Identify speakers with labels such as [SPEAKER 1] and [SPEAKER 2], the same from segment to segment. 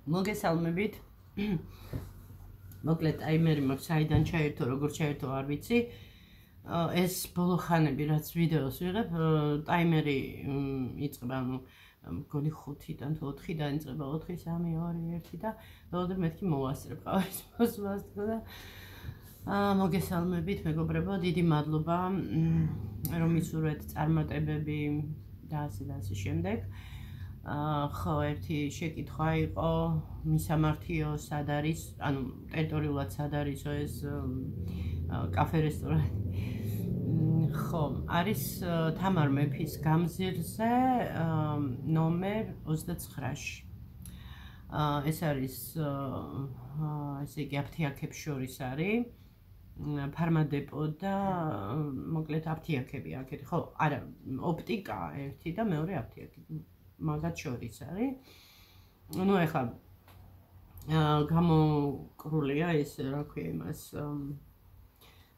[SPEAKER 1] მოგესალმებით. მოკლედ ტაიმერი მაქვს საიდან ჩაერთო, როგორ ჩაერთო არ ვიცი. ეს ბოლო ხანები რაც ვიდეოს ვიღებ, ტაიმერი იწყება, მგონი 5-დან თუ 4-დან იწყება 4, 3, 2, 1 და ლოდერ მეთქი მოვასწრებ ყავის მოსვლას და მოგესალმებით მეგობრებო, დიდი მადლობა რომ ისურვეთ წარმატებები და ასე შემდეგ. ხო, ერთი შეკითხვა იყო, მისამართიო სად არის, ანუ ტერიტორიულად სად არისო ეს კაფე რესტორანი. ხო, არის თამარ მეფის გამზირზე ნომერ 29-ში. ეს არის ესე იგი აფთიაქებს შორის არის. ფარმადეპო და მოკლედ აფთიაქები აქეთ. ხო, არა, ოპტიკა ერთი და მეორე აფთიაქი. მაგათ შორის არის. ნუ ეხლა გამოკრულია ეს, რა ქვია იმას,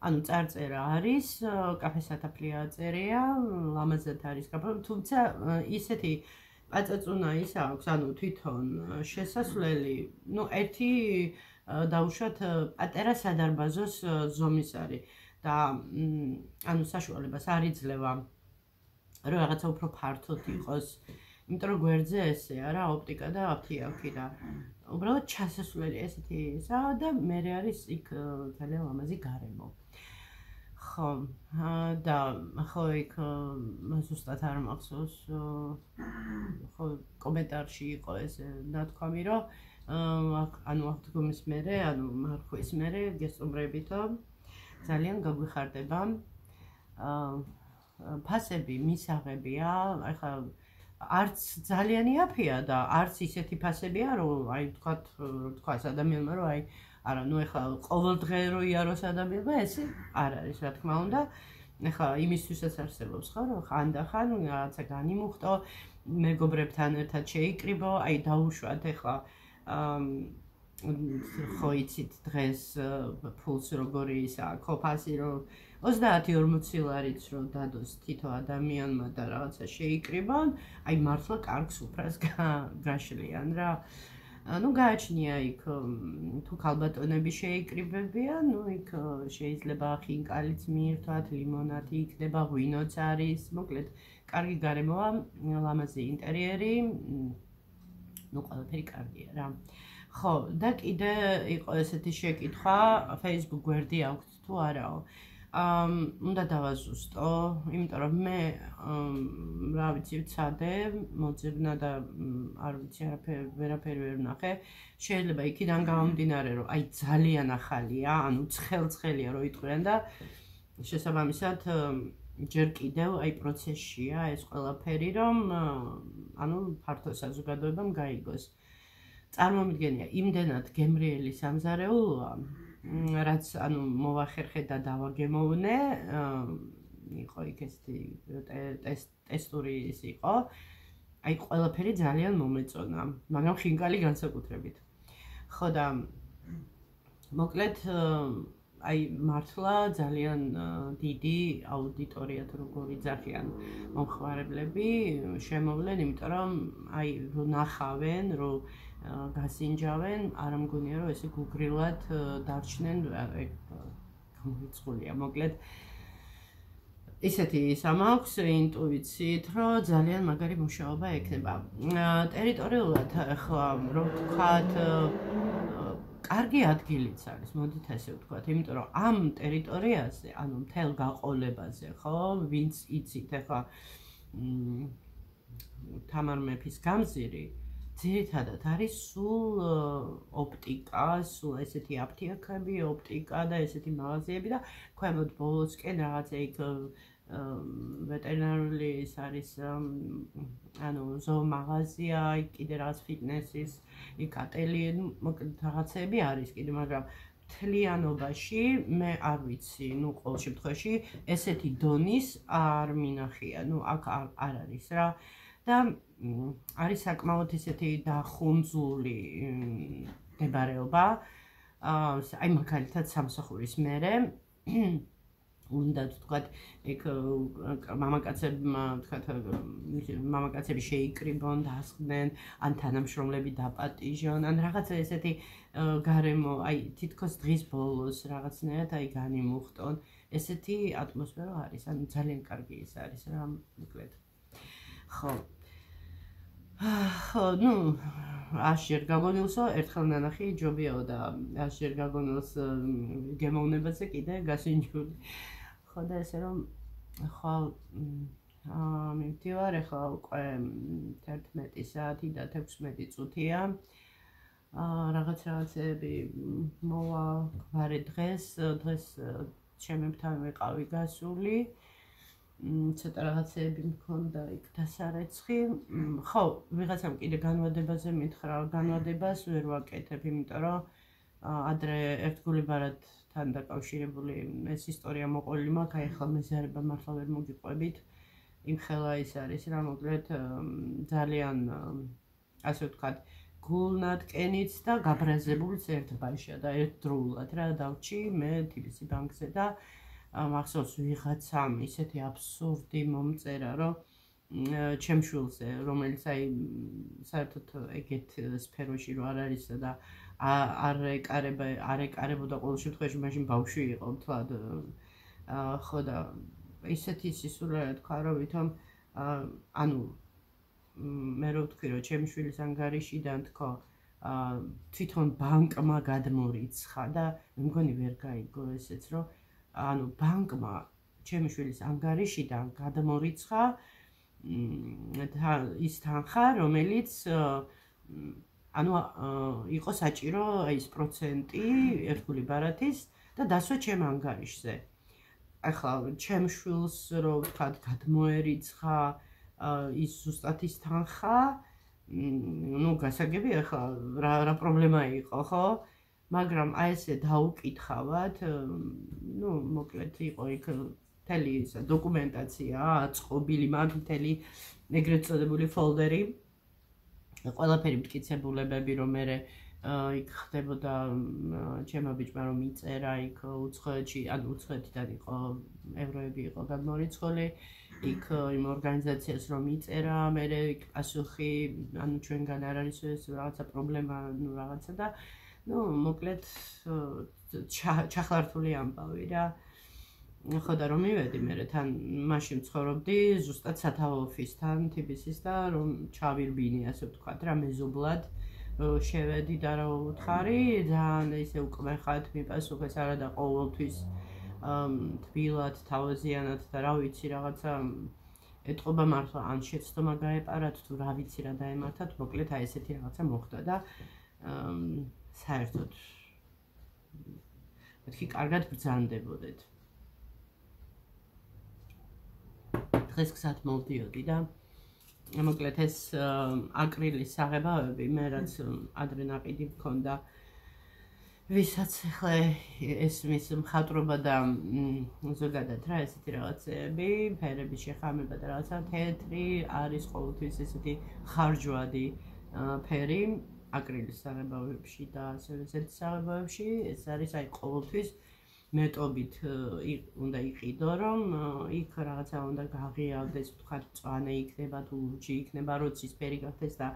[SPEAKER 1] ანუ წარწერა არის, კაფესათაფლია წერია, ლამაზად არის კაფე, თუმცა ისეთი პაწაწუნა ის აქვს, ანუ თვითონ შესასვლელი, ნუ ერთი დაუშვათ პატარა სადარბაზოს ზომის არის და ანუ საშუალებას არ იძლევა რომ რაღაცა უფრო ფართოდ იყოს. იმიტომ რომ გვერდზე ესე არა, ოპტიკა და აფთიაქი და უბრალოდ ჩასასვლელი ესეთი ისა და მე არის იქ ძალიან ლამაზი გარემო. ხო, და ხო იქ ზუსტად არ მახსოვს, ხო კომენტარში იყო ეს ნათქვამი, რომ ანუ აღდგომის მერე, ანუ მარხვის მერე გესტუმრებითო ძალიან გაგვიხარდება. ფასები მისაღებია, ახლა არც ძალიან იაფია და არც ისეთი ფასებია, რომ აი თქვას ადამიანმა, რომ აი არა, ნუ ეხლა ყოველდღე რო იაროს ადამიანმა, ესე არ არის, რა თქმა უნდა. ეხლა იმისთვისაც არსებობს ხო, რომ ხანდახან რაღაცა განიმუხტო, მეგობრებთან ერთად შეიკრიბო, აი დაუშვათ ეხლა ხო იცით დღეს ფულს როგორი ისა, ხო ფასი რომ 30-40 ლარიც რომ დადოს თითო ადამიანმა და რაღაცა შეიკრიბონ, აი მართლა კარგ სუფრას გაშლიან რა. ნუ გააჩნია იქ თუ ქალბატონები შეიკრიბებიან, ნუ იქ შეიძლება ხინკალიც მიირთვათ, ლიმონადი იქნება, ღვინოც არის, მოკლედ კარგი გარემოა, ლამაზი ინტერიერი, ნუ ყველაფერი კარგია რა. ხო, და კიდე იყო ესეთი შეკითხვა, Facebook გვერდი აქვს თუ არაო. უნდა დავაზუსტო, იმიტომ რომ მე რა ვიცი ვცადე, მოძებნა და არ ვიცი ვერაფერი ვერ ვნახე. შეიძლება იქიდან გამომდინარე, რომ აი ძალიან ახალია, ანუ ცხელია რომ იტყვიან და შესაბამისად ჯერ კიდევ აი პროცესშია ეს ყველაფერი, რომ ანუ ფართო საზოგადოებამ გაიგოს. წარმომიდგენია, იმდენად გემრიელი სამზარეულოა, რაც ანუ მოვახერხე და დავაგემოვნე, იყო იქ ესეთი ტესტური ის იყო, აი ყველაფერი ძალიან მომეწონა, მაგრამ ხინკალი განსაკუთრებით. ხო და მოკლედ აი მართლა ძალიან დიდი აუდიტორია თუ როგორი ძახიან მომხმარებლები შემოვლენ, იმიტომ რომ აი რო ნახავენ, რო გასინჯავენ, არ მგონია რომ ესე გუგრილად დარჩნენ, გამორიცხულია, მოკლედ ისეთი სამაქვს ინტუიციით, რომ ძალიან მაგარი მუშაობა ექნება. ტერიტორიულად ახლა რომ ვთქვათ, კარგი ადგილიც არის, მოდით ასე ვთქვათ, იმიტომ რომ ამ ტერიტორიაზე, ანუ მთელ გაყოლებაზე, ხო, ვინც იცით, ახლა თამარ მეფის გამზირი ძირითადად არის სულ ოპტიკა, სულ ესეთი აფთიაქები, ოპტიკა და ესეთი მაღაზიები და ქვემოთ ბოლოსკენ რაღაცა იქ ვეტერინარული ის არის, ანუ ზოომაღაზია, იქ კიდე რაღაც ფიტნესის, იქ ატელიე, მოკლედ რაღაცები არის კიდე, მაგრამ მთლიანობაში მე არ ვიცი, ნუ ყოველ შემთხვევაში ესეთი დონის არ მინახია, ნუ აქ არ არის რა. და არის საკმაოდ ისეთი დახუნძული მდებარეობა, აი მაგალითად სამსახურის მერე უნდა თქვათ ეგ მამაკაცებმა თქვათ მამაკაცები შეიკრიბონ, დასხდნენ, ან თანამშრომლები დაპატიჟონ, ან რაღაცა ესეთი გარემო, აი თითქოს დღის ბოლოს რაღაცნაირად აი განიმუხტონ. ესეთი ატმოსფერო არის, ანუ ძალიან კარგი ის არის რა, მოკლედ. ხო. ხო, ნუ 100-ჯერ გაგონილსო, ერთხელ ნანახი ჯობიაო და 100-ჯერ გაგონილს გემოვნებაზე კიდე გასინჯული. ხო და ესე რომ ხვალ მივდივარ, ეხლა უკვე 11 საათი და 16 წუთია. რაღაცეები მოვა გვარი დღეს ჩემებთან ვიყავი გასული. ცოტა რაღაცეები მქონდა იქ დასარეცხი. ხო, ვიღაცამ კიდე განვადებაზე მითხრა, განვადებას ვერ ვაკეთებ, იმიტომ რომ ადრე ერთგულებარადთან დაკავშირებული ეს ისტორია მოყოლილი მაქვს, აი ახლა მეზარება მართლა ვერ მოგიყვებით. იმხელა ის არის რა, მოკლედ ძალიან ასე ვთქვათ, გულნატკენიც და გაბრაზებულიც ერთბაშია და ერთდროულად რა დავჭი მე TBC ბანკზე და მახსოვს ვიღაცამ ისეთი აბსურდი მომწერა, რომ ჩემს შვილზე, რომელიც აი საერთოდ ეგეთ სფეროში რო არ არის და არ ეკარებოდა ყოველ შემთხვევაში მაშინ ბავშვი იყო თლად. ხო და ისეთი სისულელე თქვა, რომ ვითომ ანუ მე რო ვთქვი, რომ ჩემი შვილის ანგარიშიდან თქო თვითონ ბანკმა გადმორიცხა და მე მგონი ვერ გაიგო ესეც, რომ ანუ ბანკმა ჩემი შვილის ანგარიშიდან გადმორიცხა ის თანხა, რომელიც ანუ იყო საჭირო ის პროცენტი ერთგული ბარათის და დასვა ჩემ ანგარიშზე. ახლა ჩემ შვილს რო ვთქვათ გადმოერიცხა ის ზუსტად ის თანხა, ნუ გასაგები ახლა რა პრობლემა იყო, ხო? მაგრამ აი ესე დაუკითხავად, ნუ მოკლედ იყო იქ მთელი დოკუმენტაცია, აწყობილი მაგ მთელი ეგრეთ წოდებული ფოლდერი, ყველაფერი მტკიცებულებები, რომ მე იქ ხდებოდა ჩემო ბიჭმა რომ იწერა იქ უცხოეთში, ანუ უცხოეთიდან იყო ევროები იყო გადმორიცხული, იქ იმ ორგანიზაციას რომ იწერა, მე იქ პასუხი, ანუ ჩვენგან არ არის ეს რაღაცა პრობლემა, ნუ რაღაცა და ნუ მოკლედ ჩახლართული ამბავი რა. ხო და რომ მივედი მე თან მაშინ ცხოვრობდი ზუსტად სათავო ოფისთან TBC-ს და რომ ჩავირბინე ასე ვთქვათ რა მეზობლად შევედი და რა ვუთხარი ძალიან ისე უკმეხად მიპასუხეს არა და ყოველთვის თბილად თავაზიანად და რა ვიცი რაღაცა ეთყობა მართლა ან შეცდომა გაეპარათ თუ რა ვიცი რა დაემართათ მოკლედ აი ესეთი რაღაცა მოხდა და საერთოდ მეთქი კარგად ბრძანდებოდეთ. დღეს გზად მოვდიოდი და მოკლედ ეს აკრილის საღებავები მე რაც ადრე ნაყიდი მქონდა ვისაც ახლა ესმის მხატვრობა და ზოგადად რა ესეთი რაღაცები ფერების შეხამება და რაღაცა თეთრი არის ყოველთვის ესეთი ხარჯვადი ფერი აკრილის საღებავებში და ასევე ზეთის საღებავებში ეს არის აი ყოველთვის მეტობით უნდა იყიდო, რომ იქ რაღაცა უნდა გაღიავდეს, ვთქვათ, მწვანე იქნება თუ ლურჯი იქნება, როცის ფერი გახდეს და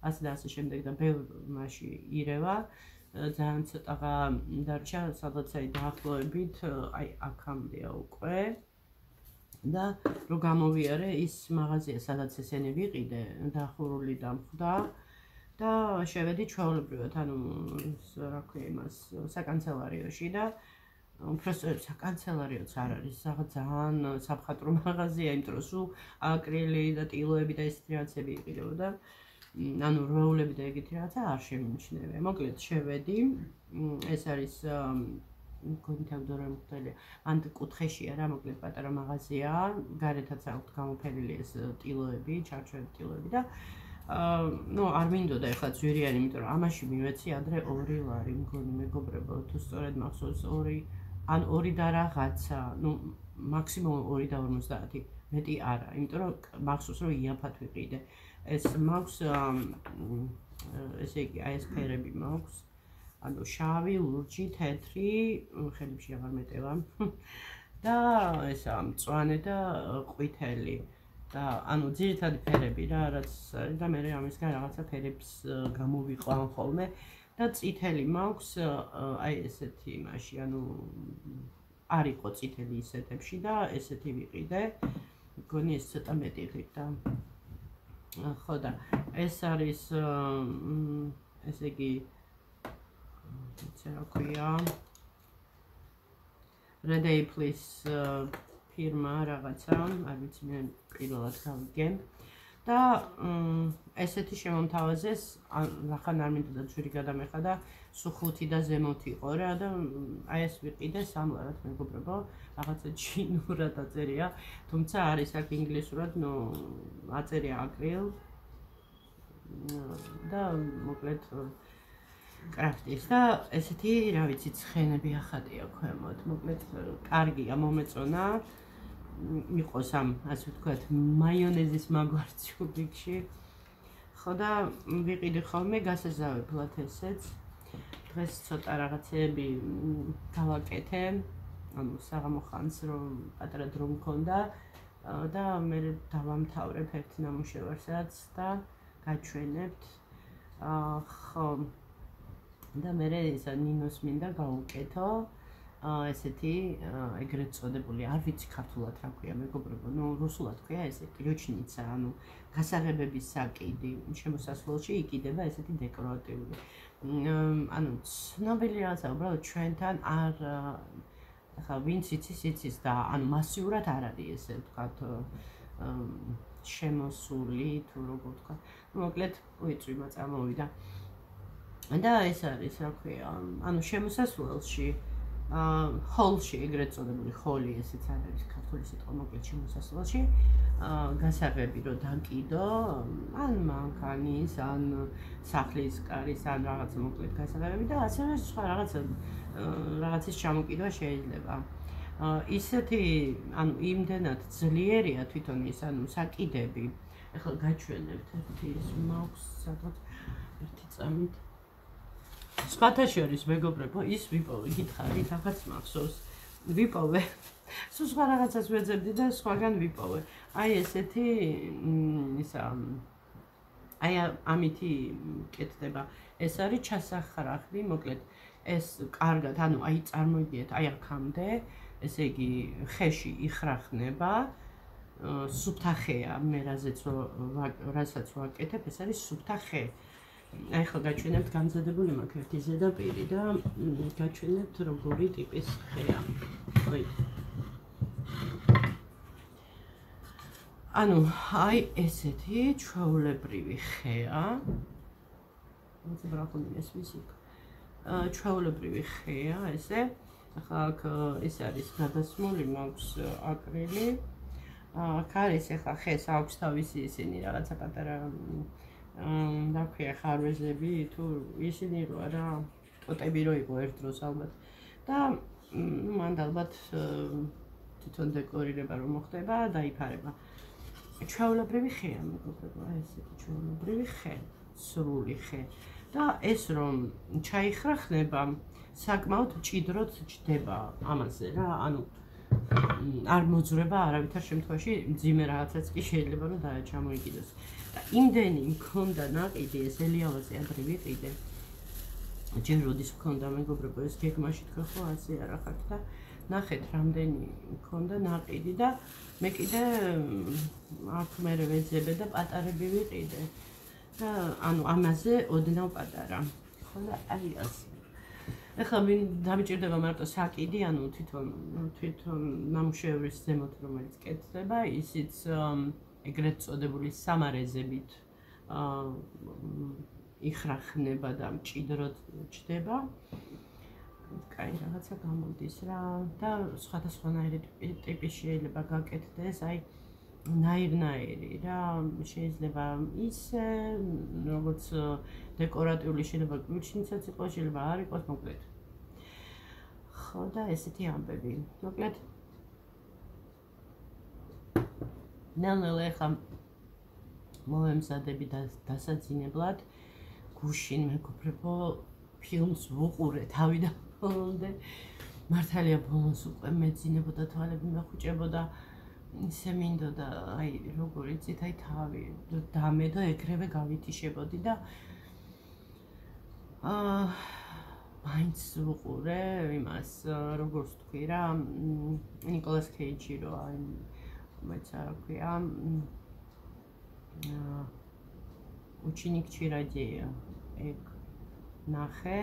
[SPEAKER 1] ასე და ასე შემდეგ და ბევრ მასში ირევა. ძალიან ცოტაღა დარჩა, სადაც აი დაახლოებით აი აქამდეა უკვე. და რო გამოვიარე ის მაღაზია, სადაც ესენი ვიყიდე, დახურული დამხვდა და შევედი ჩვეულებრივად, ანუ რა ქვია იმას, საკანცელარიოში და უბრალოდ საკანცელარიოც არ არის, რაღაც ძალიან სამხატვრო მაღაზია, იმიტომ რომ სულ აკრილი და ტილოები და ესეთი რაღაცები იყიდებოდა. ანუ როულები და ეგეთი რაღაცა არ შემიმჩნევია. მოკლედ შევედი, ეს არის მგონი თავდორე მხდელია. ან კუთხეშია რა, მოკლედ პატარა მაღაზია, გარეთაც აქვს გამოფენილი ეს ტილოები, ჩარჩოები ტილოები და ნუ არ მინდოდა ეხლა ძვირიანი, იმიტომ რომ ამაში მივეცი ადრე 2 ლარი, მგონი მეგობრებო, თუ სწორედ მახსოვს 2 ან 2 და რაღაცა, ნუ მაქსიმუმ 2 და 50, მეტი არა, იმიტომ რომ მახსოვს რომ იაფად ვიყიდე. ეს მაქვს ესე იგი აი ეს ფერები მაქვს. ანუ შავი, ლურჯი, თეთრი, ხელებში აღარ მეტევა. და ესა მწვანე და ყვითელი და ანუ ძირითადი ფერები რა რაც და მე ამისგან რაღაცა ფერებს გამოვიყვან ხოლმე და წითელი მაქვს აი ესეთი იმაში ანუ არ იყო წითელი ისეთებში და ესეთი ვიყიდე მგონი ეს ცოტა მეტი ღირდა ხო და ეს არის ესე იგი რა ქვია Red Apple-ის ფირმა რაღაცა, არ ვიცი მე პირველად გავიგენ და ესეთი შემომთავაზეს, ახლა არ მინდოდა ჯვირი გადამეხადა, სუხუთი და ზემოთი იყო რა და აი ეს ვიყიდე სამლარად მეგობრებო, რაღაცა ჩინურად აწერია, თუმცა არის აქ ინგლისურად, აწერია აკრილ და მოკლედ კრაფტის და ესეთი რა ვიცი ცხენები ახატია ქვემოთ, მოკლედ კარგია მომეწონა იყოს ამ ასე ვთქვათ მაიონეზის მაგვარცუბიკში ხო და ვიყიდე ხოლმე გასაზავებლად ესეც დღეს ცოტა რაღაცეები გავაკეთე ანუ საღამო ხანს რომ პატარა დრო მქონდა და მე დავამთავრებ ერთ ნამუშევარსაც და გაჩვენებთ ხო და მე ისა ნინოს მინდა გავუკეთო ესეთი ეგრეთ წოდებული არ ვიცი ქართულად რა ქვია მეგობრებო რუსულად ქვია ესე კრიოჩნიცა ანუ გასაღებების საკიდი შემოსასვლელში იყიდება ესეთი დეკორატიული ანუ ცნობილი რაღაცა უბრალოდ ჩვენთან არ ახლა ვინც იცის და ანუ მასიურად არ არის ესე ვთქვათ შემოსული თუ როგორ ვთქვათ მოკლედ უიწვიმა წამოვიდა და ეს არის რა ქვია ანუ შემოსასვლელში ჰოლში ეგრეთ წოდებული ჰოლი ესეც არის ქართული სიტყვა მოკლედ შემოსასვლელში გასაღები რომ დაკიდო ან მანქანის ან სახლის კარის ან რაღაცა მოკლედ გასაღებები და ასევე სხვა რაღაცის ჩამოკიდვა შეიძლება ისეთი ანუ იმდენად ძლიერია თვითონ ის ანუ საკიდები ეხლა გაჩვენებთ ეს მაქვს სადღაც ერთი წამით სხვათა შორის მეგობრებო ის ვიპოვე გითხარით ახაც მახსოვს ვიპოვე სულ სხვა რაღაცას ვეძებდი და სხვაგან ვიპოვე აი ესეთი ისა აი ამითი კეთდება ეს არის ჩასახრახლი მოკლედ ეს კარგად ანუ აი წარმოიდგინეთ აი აქამდე ესე იგი ხეში იხრახნება სუფთა ხეა მე რასაც ვაკეთებ ეს არის სუფთა ხე აი ხო გაჩვენებთ განზადებული მაქვს ერთი ზედაპირი და გაჩვენებთ როგორი ტიპის ხეა. ანუ აი ესეთი ჩვეულებრივი ხეა. მოდი ბრახუნი ესმის იქ. ჩვეულებრივი ხეა ესე. ახლა აქ ეს არის გადასმული მაქვს აკრილი. აქ არის ახლა ხეს აქვს თავისი ისინი რაღაცა პატარა რა ქვია ხარვეზები თუ ისინი იყო რა ტოტები რო იყო ერთ დროს ალბათ და მანდ ალბათ თვითონ დეკორირება რომ მოხდება დაიფარება ჩვეულებრივი ხეა მეგობრებო ესეთი ჩვეულებრივი ხე სრული ხე და ეს რომ ჩაიხრახნება საკმაოდ მჭიდროდ ჯდება ამაზე რა ანუ არ მოძრება არავითარ შემთხვევაში მძიმე რაღაცაც კი შეიძლება რომ ჩამოიკიდოს და იმდენი მქონდა ნაყიდი ეს ელიავაზე ადრე ვიყიდე ჯერ როდის მქონდა მეგობრებო ეს გეგმაში თქვა ხო ასე არა ხართ და ნახეთ რამდენი მქონდა ნაყიდი და მე კიდე აქ მე ვეძებე და პატარები ვიყიდე და ანუ ამაზე ოდნავ პატარა ხო და აი ასე ეხლა მე დამიჭირდება მარტო საკიდი, ანუ თვითონ ნამუშევრის ზემოთ რომელიც კეთდება, ისიც ეგრეთ წოდებული სამარეზებით იხრახნება და მჭიდროდ ჯდება. კაი რაღაცა გამოდის რა და სხვადასხვანაირი ტიპის შეიძლება გაკეთდეს, აი ნაირ-ნაირი რა შეიძლება ისე როგორც დეკორატიული შეიძლება კრუჩნიცაც იყოს, შეიძლება არ იყოს, მოკლედ. ხო და ესეთი ამბები. მოკლედ ნელ-ნელა ახლა მოვემზადები დასაძინებლად გუშინ მეგობრებო ფილმს ვუყურე თავიდან ბოლომდე მართალია ბოლოს უკვე მეძინებოდა თვალები მეხუჭებოდა ისე მინდოდა აი როგორ იცით აი თავი დამედო ეგრევე გავითიშებოდი და მაინც ვუყურე იმას როგორც თქვი რა ნიკოლას კეიჯი რო აი მეც რა ქვია უჩინიკ ჩირაჯია ეგ ნახე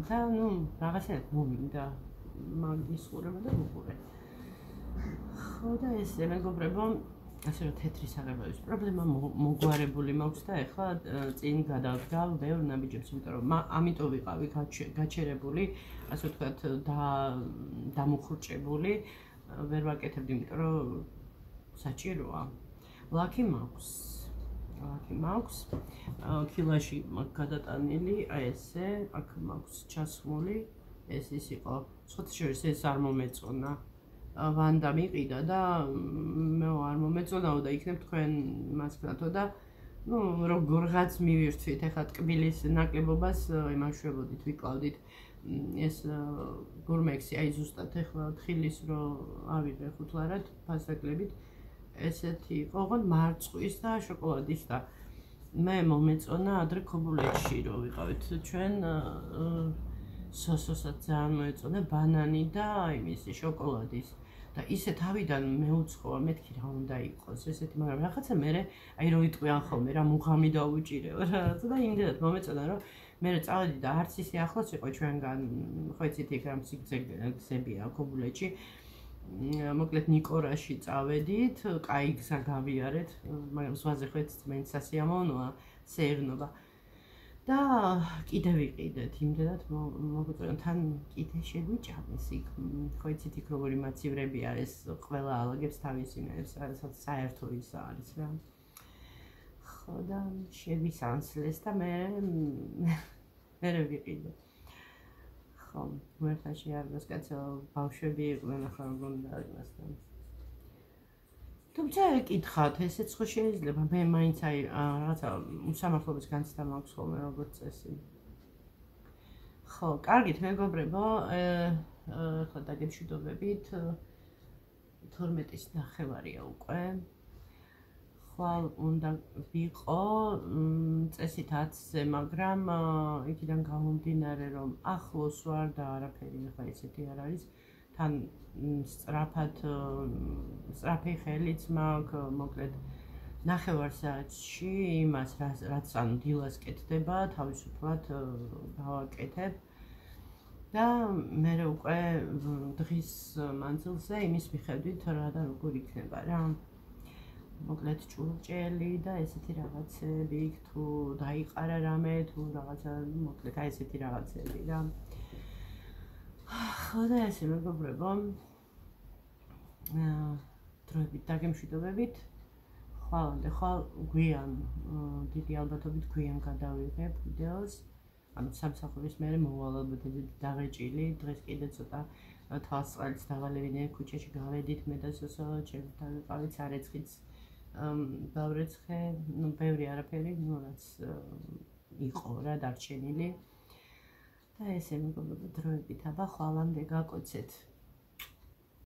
[SPEAKER 1] და ნუ რაღაცა მომინდა მაგის ყურება და ვუყურე ხო და ესე მეგობრებო ასე რომ თეთრის აღებების პრობლემა მოგვარებული მაქვს და ეხლა წინ გადავდგავ ბევრ ნაბიჯებს, იმიტომ რომ ამიტომ ვიყავი გაჩერებული, ასე ვთქვათ, დამუხრჭებული, ვერ ვაკეთებდი, იმიტომ რომ საჭიროა. ლაკი მაქვს. კილაში მაქვს გადატანილი, აი ესე, აქ მაქვს ჩასხმული, ეს ის იყო. სხვათა შორის ეს არ მომეწონა. ვანდა მიყიდა და მე არ მომეწონაო და იქნებ თქვენ მას გქნათო და ნუ როგორღაც მივირთვით ახლა ტკბილის ნაკლებობას იმაშვებოდით ვიკლავდით ეს გორმექსი აი ზუსტად ახლა თხილის რო ავიღე ხუთლარად ფასაკლებით ესეთი იყო ოღონდ მარწყვის და შოკოლადის და მე მომეწონა ადრე ქობულეთში რო ვიყავით ჩვენ სოსოსაც ძალიან მოეწონა ბანანი და იმისი შოკოლადის და ისე თავიდან მეუცხოა მეთქი რა უნდა იყოს ესეთი მაგრამ რაღაცა მე აი რო იტყვიან ხოლმე რა მუღამი დაუჭირეო რაღაცა და იმდენად მომეწონა რომ მე წავედი და არც ისე ახლოს იყო ჩვენგან ხო იცით იქ რამ გზებია ქობულეთში მოკლედ ნიკორაში წავედით კაი გზა გავიარეთ მაგრამ ზღვაზე ხო იცით მე სასიამოვნოა სეირნობა და კიდე ვიყიდეთ იმდენად მოგწონა თან კიდე შეგვიჭამეს იქ ხო იცით იქ როგორი მაცივრები არის ყველა ალაგებს თავის იმებს რასაც საერთო ის არის რა ხო და შევისანსლეს და მე ვიყიდე ხო მერტაში არ გასკაცო ბავშვები იყვნენ ახლა როგორ უნდა იმასთან თუმცა ეკითხათ, ესეც ხო შეიძლება, მე მაინც აი რაღაცა უსამართლობის განცდა მაქვს ხოლმე როგორც წესი. ხო, კარგით მეგობრებო, ახლა დაგემშვიდობებით 12-ის ნახევარია უკვე. ხვალ უნდა ვიყო წესით 10-ზე, მაგრამ იქიდან გამომდინარე რომ ახლოს ვარ და არაფერი ახლა ისეთი არ არის. თან სწრაფი ხელიც მაქვს, მოკლედ ნახევარ საათში იმას რაც ანუ დილას კეთდება, თავისუფლად დავაკეთებ და მე უკვე დღის მანძილზე იმის მიხედვით რა და როგორ იქნება რა. მოკლედ ჭურჭელი და ესეთი რაღაცები თუ დაიყარა რამე თუ რაღაცა მოკლედ აი ესეთი რაღაცები რა. ხო და ესე მეგობრებო დროებით დაგემშვიდობებით ხვალ გვიან დიდი ალბათობით გვიან გადავიღებ ვიდეოს ანუ სამსახურის მერე მოვალ ალბათ დაღეჭილი დღეს კიდე ცოტა თვალსწყალიც დავალევინე ქუჩაში გავედით მე და სოსო ჩემთან ვიყავით სარეცხიც დავრეცხე ნუ ბევრი არაფერი ნუ რაც იყო რა დარჩენილი და ესე მეგობრებო დროებით აბა ხვალამდე გაკოცეთ